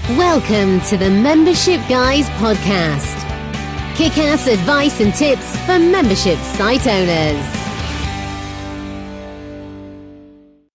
Welcome to the Membership Guys podcast. Kick-ass advice and tips for membership site owners.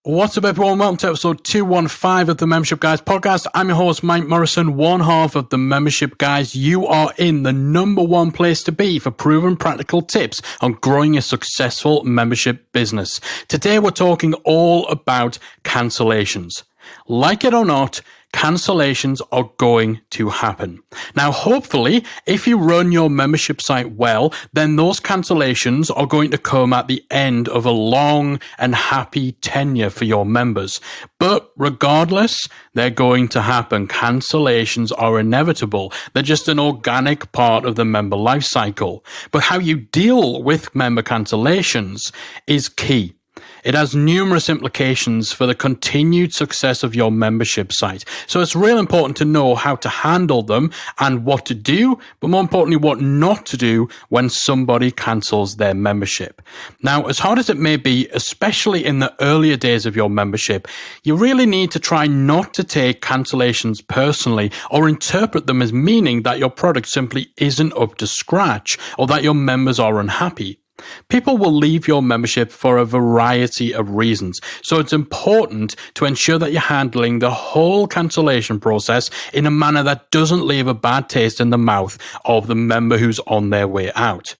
What's up, everyone? Welcome to episode 215 of the Membership Guys podcast. I'm your host, Mike Morrison, one half of the Membership Guys. You are in the number one place to be for proven practical tips on growing a successful membership business. Today, we're talking all about cancellations. Like it or not, cancellations are going to happen. Now, hopefully, if you run your membership site well, then those cancellations are going to come at the end of a long and happy tenure for your members. But regardless, they're going to happen. Cancellations are inevitable. They're just an organic part of the member life cycle. But how you deal with member cancellations is key. It has numerous implications for the continued success of your membership site. So it's real important to know how to handle them and what to do, but more importantly, what not to do when somebody cancels their membership. Now, as hard as it may be, especially in the earlier days of your membership, you really need to try not to take cancellations personally or interpret them as meaning that your product simply isn't up to scratch or that your members are unhappy. People will leave your membership for a variety of reasons, so it's important to ensure that you're handling the whole cancellation process in a manner that doesn't leave a bad taste in the mouth of the member who's on their way out.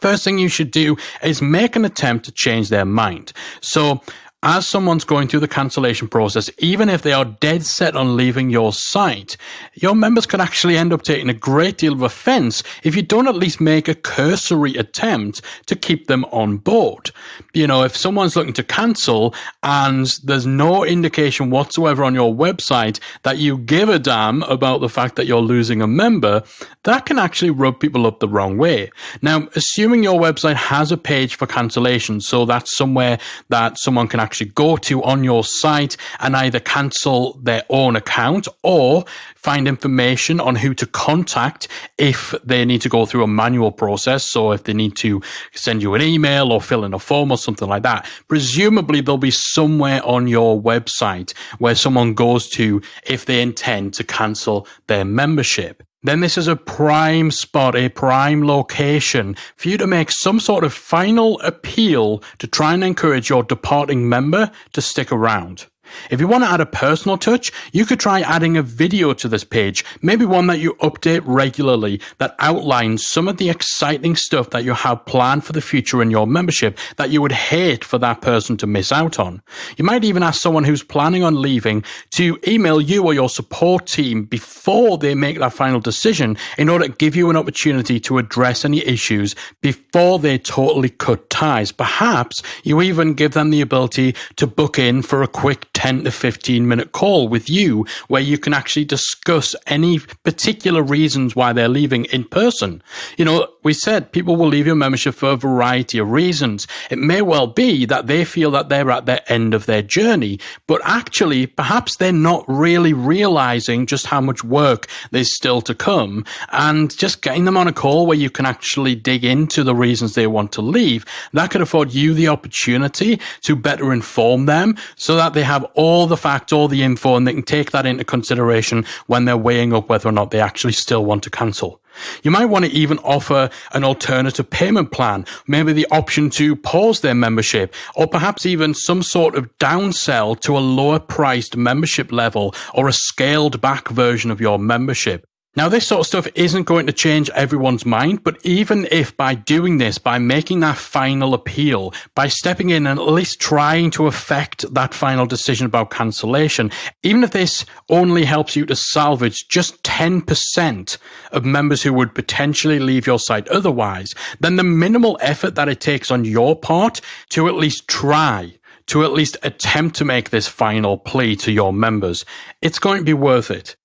First thing you should do is make an attempt to change their mind. So, as someone's going through the cancellation process, even if they are dead set on leaving your site, your members could actually end up taking a great deal of offense if you don't at least make a cursory attempt to keep them on board. You know, if someone's looking to cancel and there's no indication whatsoever on your website that you give a damn about the fact that you're losing a member, that can actually rub people up the wrong way. Now, assuming your website has a page for cancellations, so that's somewhere that someone can actually go to on your site and either cancel their own account or find information on who to contact if they need to go through a manual process. So if they need to send you an email or fill in a form or something like that, presumably there'll be somewhere on your website where someone goes to if they intend to cancel their membership. Then this is a prime spot, a prime location for you to make some sort of final appeal to try and encourage your departing member to stick around. If you want to add a personal touch, you could try adding a video to this page, maybe one that you update regularly that outlines some of the exciting stuff that you have planned for the future in your membership that you would hate for that person to miss out on. You might even ask someone who's planning on leaving to email you or your support team before they make that final decision in order to give you an opportunity to address any issues before they totally cut ties. Perhaps you even give them the ability to book in for a quick 10 to 15 minute call with you where you can actually discuss any particular reasons why they're leaving in person. You know, we said people will leave your membership for a variety of reasons. It may well be that they feel that they're at the end of their journey, but actually perhaps they're not really realizing just how much work there's still to come, and just getting them on a call where you can actually dig into the reasons they want to leave, that could afford you the opportunity to better inform them so that they have all the facts, all the info, and they can take that into consideration when they're weighing up whether or not they actually still want to cancel. You might want to even offer an alternative payment plan, maybe the option to pause their membership, or perhaps even some sort of downsell to a lower priced membership level or a scaled back version of your membership. Now, this sort of stuff isn't going to change everyone's mind, but even if by doing this, by making that final appeal, by stepping in and at least trying to affect that final decision about cancellation, even if this only helps you to salvage just 10% of members who would potentially leave your site otherwise, then the minimal effort that it takes on your part to at least try, to at least attempt to make this final plea to your members, it's going to be worth it.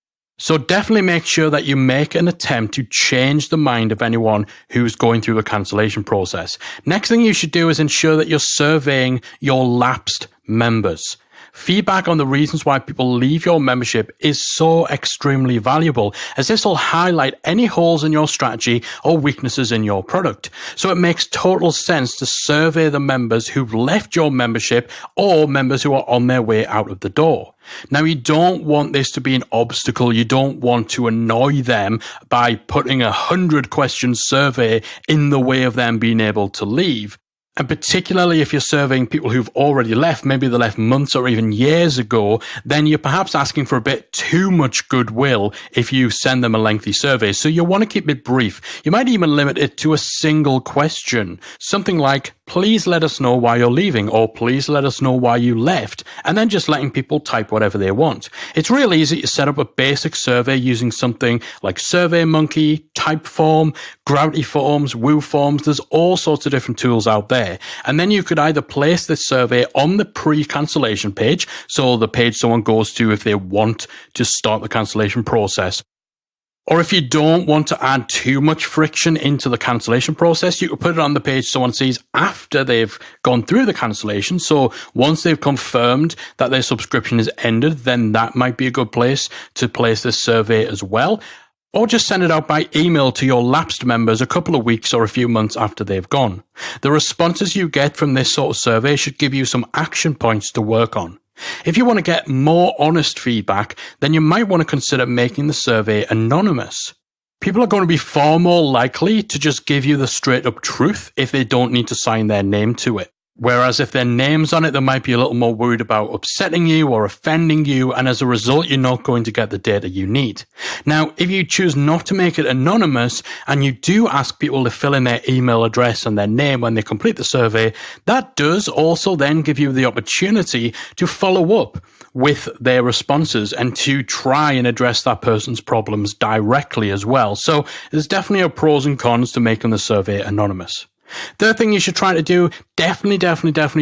So definitely make sure that you make an attempt to change the mind of anyone who's going through the cancellation process. Next thing you should do is ensure that you're surveying your lapsed members. feedback on the reasons why people leave your membership is so extremely valuable, as this will highlight any holes in your strategy or weaknesses in your product. So it makes total sense to survey the members who've left your membership or members who are on their way out of the door. Now, you don't want this to be an obstacle. You don't want to annoy them by putting a 100-question survey in the way of them being able to leave. And particularly if you're surveying people who've already left, maybe they left months or even years ago, then you're perhaps asking for a bit too much goodwill if you send them a lengthy survey. So you want to keep it brief. You might even limit it to a single question. Something like, please let us know why you're leaving, or please let us know why you left, and then just letting people type whatever they want. It's real easy to set up a basic survey using something like SurveyMonkey, Typeform, Gravity Forms, Woo Forms. There's all sorts of different tools out there. And then you could either place this survey on the pre-cancellation page, so the page someone goes to if they want to start the cancellation process. Or if you don't want to add too much friction into the cancellation process, you could put it on the page someone sees after they've gone through the cancellation. So once they've confirmed that their subscription is ended, then that might be a good place to place this survey as well. Or just send it out by email to your lapsed members a couple of weeks or a few months after they've gone. The responses you get from this sort of survey should give you some action points to work on. If you want to get more honest feedback, then you might want to consider making the survey anonymous. People are going to be far more likely to just give you the straight up truth if they don't need to sign their name to it. Whereas if their name's on it, they might be a little more worried about upsetting you or offending you, and as a result, you're not going to get the data you need. Now, if you choose not to make it anonymous, and you do ask people to fill in their email address and their name when they complete the survey, that does also then give you the opportunity to follow up with their responses and to try and address that person's problems directly as well. So there's definitely a pros and cons to making the survey anonymous. Third thing you should try to do, definitely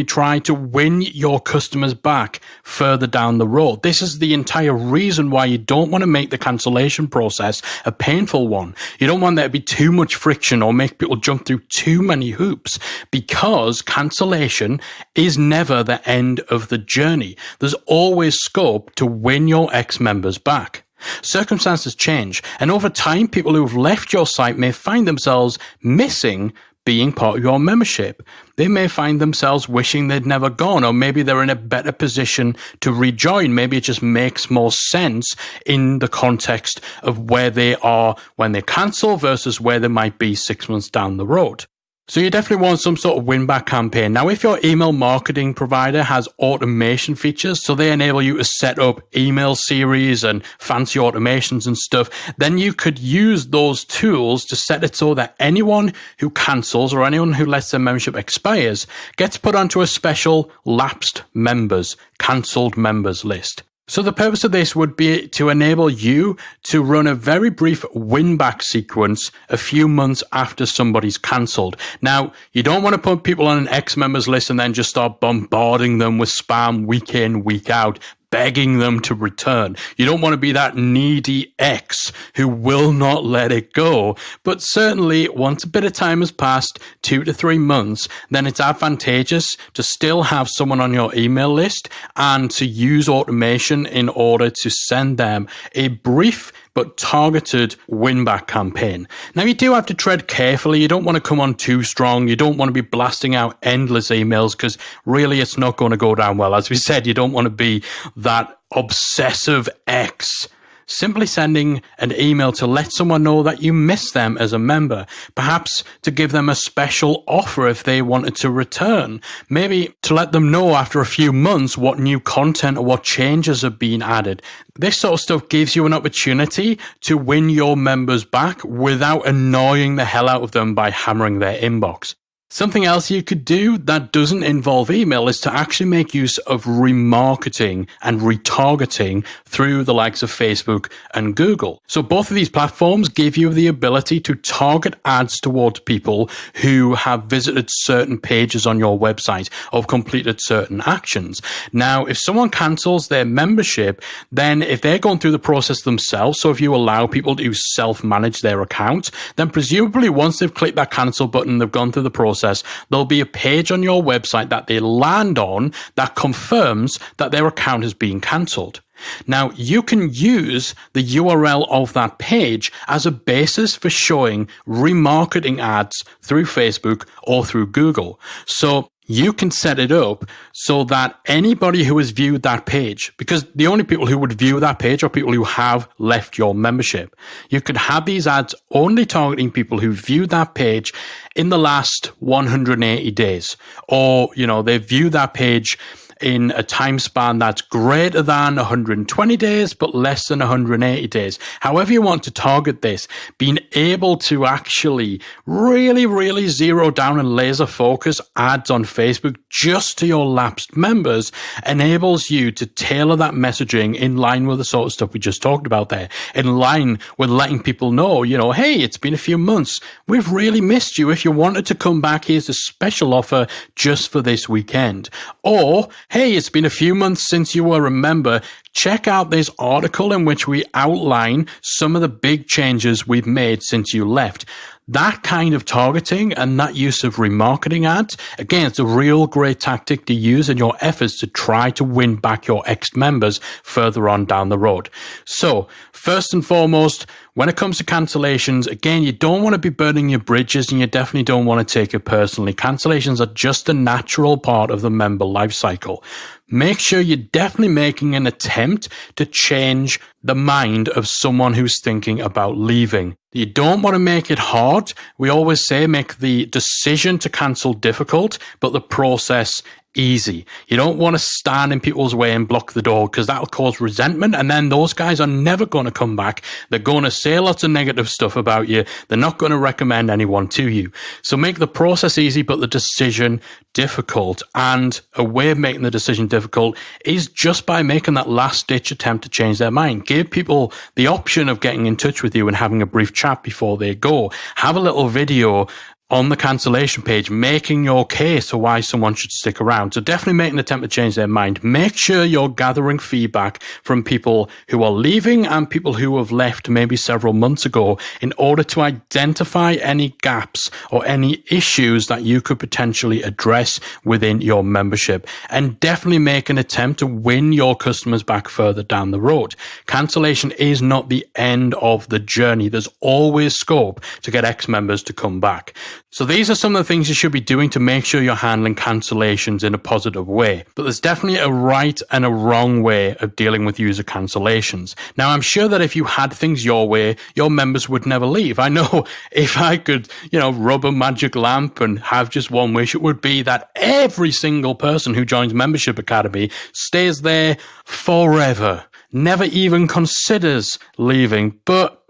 try to win your customers back further down the road. This is the entire reason why you don't want to make the cancellation process a painful one. You don't want there to be too much friction or make people jump through too many hoops, because cancellation is never the end of the journey. There's always scope to win your ex-members back. Circumstances change, and over time, people who have left your site may find themselves missing being part of your membership. They may find themselves wishing they'd never gone, or maybe they're in a better position to rejoin. Maybe it just makes more sense in the context of where they are when they cancel versus where they might be 6 months down the road. So you definitely want some sort of win-back campaign. Now, if your email marketing provider has automation features, so they enable you to set up email series and fancy automations and stuff, then you could use those tools to set it so that anyone who cancels or anyone who lets their membership expires gets put onto a special lapsed members, cancelled members list. So the purpose of this would be to enable you to run a very brief win-back sequence a few months after somebody's cancelled. Now, you don't want to put people on an ex-members list and then just start bombarding them with spam week in, week out, begging them to return. You don't want to be that needy ex who will not let it go. But certainly, once a bit of time has passed, 2 to 3 months, then it's advantageous to still have someone on your email list and to use automation in order to send them a brief but targeted win-back campaign. Now, you do have to tread carefully. You don't want to come on too strong. You don't want to be blasting out endless emails, because really it's not going to go down well. As we said, you don't want to be that obsessive ex. Simply sending an email to let someone know that you miss them as a member, perhaps to give them a special offer if they wanted to return, maybe to let them know after a few months what new content or what changes have been added. This sort of stuff gives you an opportunity to win your members back without annoying the hell out of them by hammering their inbox. Something else you could do that doesn't involve email is to actually make use of remarketing and retargeting through the likes of Facebook and Google. So both of these platforms give you the ability to target ads towards people who have visited certain pages on your website or completed certain actions. Now, if someone cancels their membership, then if they're going through the process themselves, so if you allow people to self-manage their account, then presumably once they've clicked that cancel button, they've gone through the process, process, there'll be a page on your website that they land on that confirms that their account has been cancelled. Now, you can use the URL of that page as a basis for showing remarketing ads through Facebook or through Google. So you can set it up so that anybody who has viewed that page, because the only people who would view that page are people who have left your membership. You could have these ads only targeting people who viewed that page in the last 180 days, or, they view that page in a time span that's greater than 120 days, but less than 180 days. However you want to target this, being able to actually really, really zero down and laser focus ads on Facebook just to your lapsed members enables you to tailor that messaging in line with the sort of stuff we just talked about there, in line with letting people know, hey, it's been a few months. We've really missed you. If you wanted to come back, here's a special offer just for this weekend. Or, hey, it's been a few months since you were a member. Check out this article in which we outline some of the big changes we've made since you left. That kind of targeting and that use of remarketing ads, again, it's a real great tactic to use in your efforts to try to win back your ex-members further on down the road. So, first and foremost, when it comes to cancellations, again, you don't want to be burning your bridges and you definitely don't want to take it personally. Cancellations are just a natural part of the member life cycle. Make sure you're definitely making an attempt to change the mind of someone who's thinking about leaving. You don't want to make it hard. We always say make the decision to cancel difficult, but the process easy. You don't want to stand in people's way and block the door because that'll cause resentment, and then those guys are never going to come back. They're going to say lots of negative stuff about you. They're not going to recommend anyone to you. So make the process easy, but the decision difficult. And a way of making the decision difficult is just by making that last-ditch attempt to change their mind. Give people the option of getting in touch with you and having a brief chat before they go. Have a little video on the cancellation page, making your case for why someone should stick around. So definitely make an attempt to change their mind. Make sure you're gathering feedback from people who are leaving and people who have left maybe several months ago in order to identify any gaps or any issues that you could potentially address within your membership. And definitely make an attempt to win your customers back further down the road. Cancellation is not the end of the journey. There's always scope to get ex-members to come back. So these are some of the things you should be doing to make sure you're handling cancellations in a positive way. But there's definitely a right and a wrong way of dealing with user cancellations. Now, I'm sure that if you had things your way, your members would never leave. I know if I could, rub a magic lamp and have just one wish, it would be that every single person who joins Membership Academy stays there forever, never even considers leaving. But,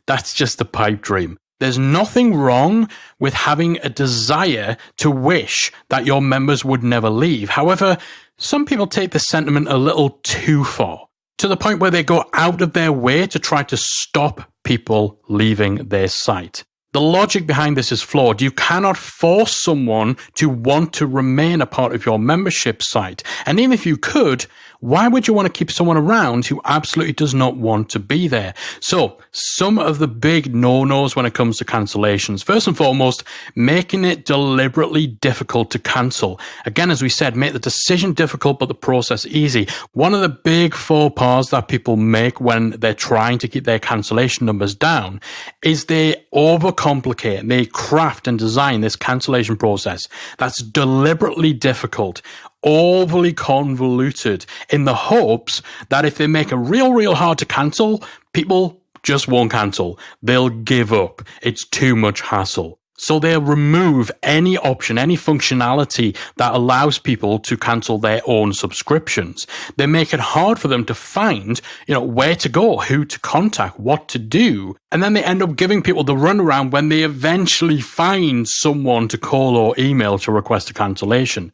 that's just a pipe dream. There's nothing wrong with having a desire to wish that your members would never leave. However, some people take this sentiment a little too far, to the point where they go out of their way to try to stop people leaving their site. The logic behind this is flawed. You cannot force someone to want to remain a part of your membership site. And even if you could, why would you want to keep someone around who absolutely does not want to be there? So, some of the big no-nos when it comes to cancellations. First and foremost, making it deliberately difficult to cancel. Again, as we said, make the decision difficult, but the process easy. One of the big faux pas that people make when they're trying to keep their cancellation numbers down is they overcomplicate, they craft and design this cancellation process that's deliberately difficult, overly convoluted, in the hopes that if they make it real hard to cancel, people just won't cancel. They'll give up. It's too much hassle. So they'll remove any option, any functionality that allows people to cancel their own subscriptions. They make it hard for them to find, where to go, who to contact, what to do. And then they end up giving people the runaround when they eventually find someone to call or email to request a cancellation.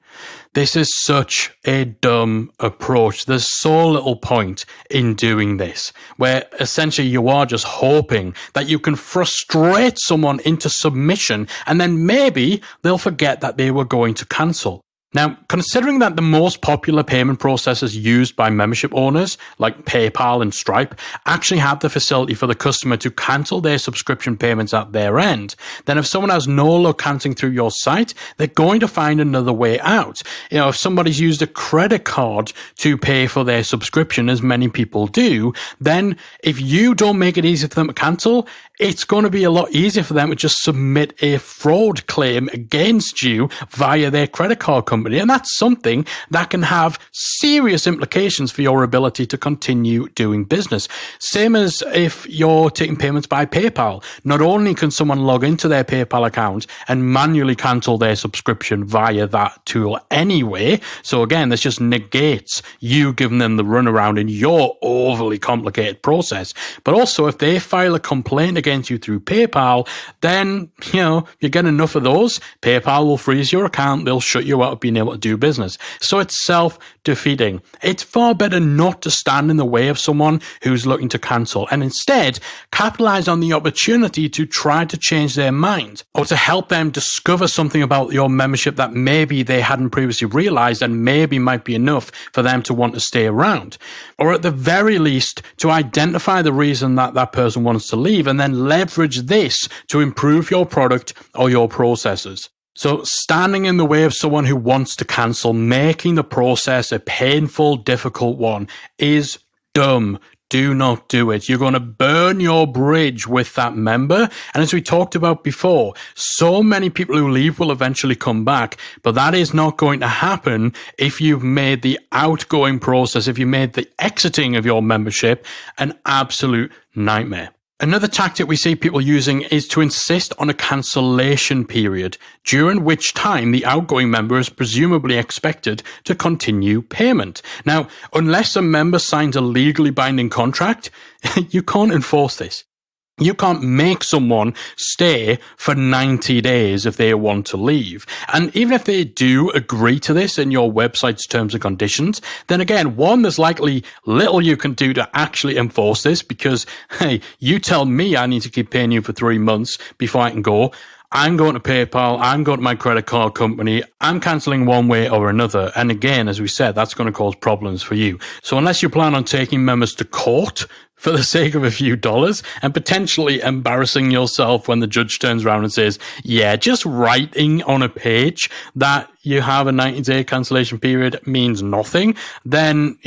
This is such a dumb approach. There's so little point in doing this, where essentially you are just hoping that you can frustrate someone into submission and then maybe they'll forget that they were going to cancel. Now, considering that the most popular payment processors used by membership owners, like PayPal and Stripe, actually have the facility for the customer to cancel their subscription payments at their end, then if someone has no luck canceling through your site, they're going to find another way out. If somebody's used a credit card to pay for their subscription, as many people do, then if you don't make it easy for them to cancel, it's going to be a lot easier for them to just submit a fraud claim against you via their credit card company. And that's something that can have serious implications for your ability to continue doing business. Same as if you're taking payments by PayPal. Not only can someone log into their PayPal account and manually cancel their subscription via that tool anyway. So again, this just negates you giving them the runaround in your overly complicated process. But also, if they file a complaint against you through PayPal, then, you get enough of those, PayPal will freeze your account, they'll shut you out of being able to do business. So it's self-defeating. It's far better not to stand in the way of someone who's looking to cancel and instead capitalize on the opportunity to try to change their mind or to help them discover something about your membership that maybe they hadn't previously realized and maybe might be enough for them to want to stay around. Or at the very least, to identify the reason that that person wants to leave and then leverage this to improve your product or your processes. So standing in the way of someone who wants to cancel, making the process a painful, difficult one is dumb. Do not do it. You're going to burn your bridge with that member. And as we talked about before, so many people who leave will eventually come back, but that is not going to happen if you've made the outgoing process, if you made the exiting of your membership an absolute nightmare. Another tactic we see people using is to insist on a cancellation period, during which time the outgoing member is presumably expected to continue payment. Now, unless a member signs a legally binding contract, you can't enforce this. You can't make someone stay for 90 days if they want to leave. And even if they do agree to this in your website's terms and conditions, then again, one, there's likely little you can do to actually enforce this because, hey, you tell me I need to keep paying you for 3 months before I can go. I'm going to PayPal, I'm going to my credit card company, I'm cancelling one way or another. And again, as we said, that's going to cause problems for you. So unless you plan on taking members to court for the sake of a few dollars and potentially embarrassing yourself when the judge turns around and says, yeah, just writing on a page that you have a 90-day cancellation period means nothing, then,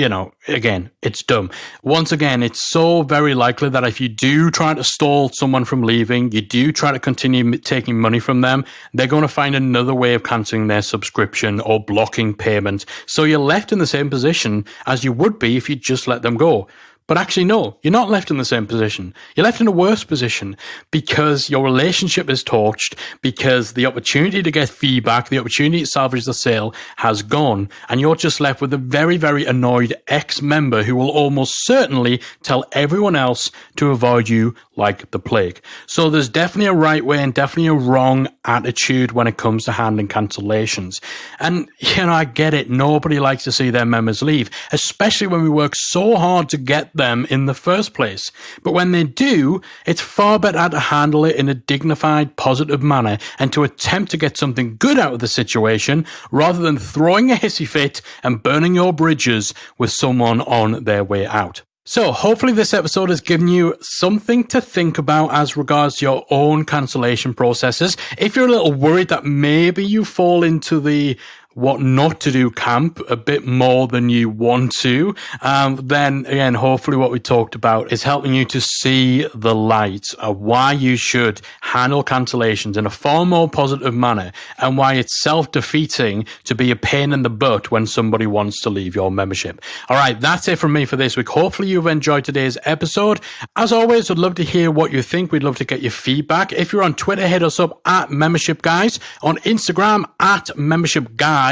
again, it's dumb. Once again, it's so very likely that if you do try to stall someone from leaving, you do try to continue taking money from them, they're going to find another way of cancelling their subscription or blocking payment. So you're left in the same position as you would be if you just let them go. But actually, no, you're not left in the same position. You're left in a worse position because your relationship is torched, because the opportunity to get feedback, the opportunity to salvage the sale has gone, and you're just left with a very, very annoyed ex-member who will almost certainly tell everyone else to avoid you like the plague. So there's definitely a right way and definitely a wrong attitude when it comes to handling cancellations. And, I get it. Nobody likes to see their members leave, especially when we work so hard to get them in the first place. But when they do, it's far better to handle it in a dignified, positive manner and to attempt to get something good out of the situation rather than throwing a hissy fit and burning your bridges with someone on their way out. So hopefully this episode has given you something to think about as regards to your own cancellation processes. If you're a little worried that maybe you fall into the what not to do camp a bit more than you want to, then again, hopefully what we talked about is helping you to see the light of why you should handle cancellations in a far more positive manner and why it's self-defeating to be a pain in the butt when somebody wants to leave your membership. All right, that's it from me for this week. Hopefully you've enjoyed today's episode. As always, I'd love to hear what you think. We'd love to get your feedback. If you're on Twitter, hit us up at Membership Guys. On Instagram, at Membership Guy.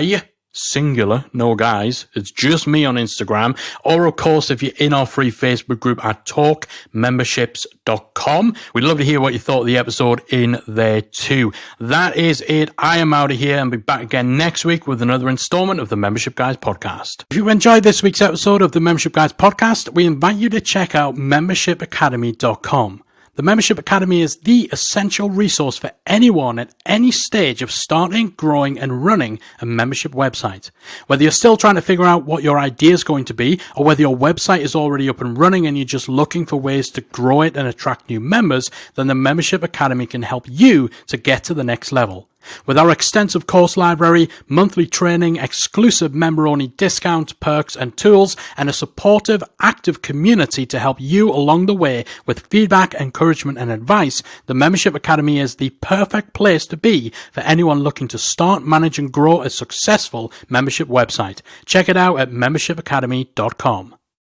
Singular, no guys. It's just me on Instagram. Or, of course, if you're in our free Facebook group at talkmemberships.com. We'd love to hear what you thought of the episode in there too. That is it. I am out of here and be back again next week with another installment of the Membership Guys podcast. If you enjoyed this week's episode of the Membership Guys podcast, we invite you to check out membershipacademy.com. The Membership Academy is the essential resource for anyone at any stage of starting, growing, and running a membership website. Whether you're still trying to figure out what your idea is going to be, or whether your website is already up and running and you're just looking for ways to grow it and attract new members, then the Membership Academy can help you to get to the next level. With our extensive course library, monthly training, exclusive member-only discounts, perks, and tools, and a supportive, active community to help you along the way with feedback, encouragement, and advice, the Membership Academy is the perfect place to be for anyone looking to start, manage, and grow a successful membership website. Check it out at membershipacademy.com.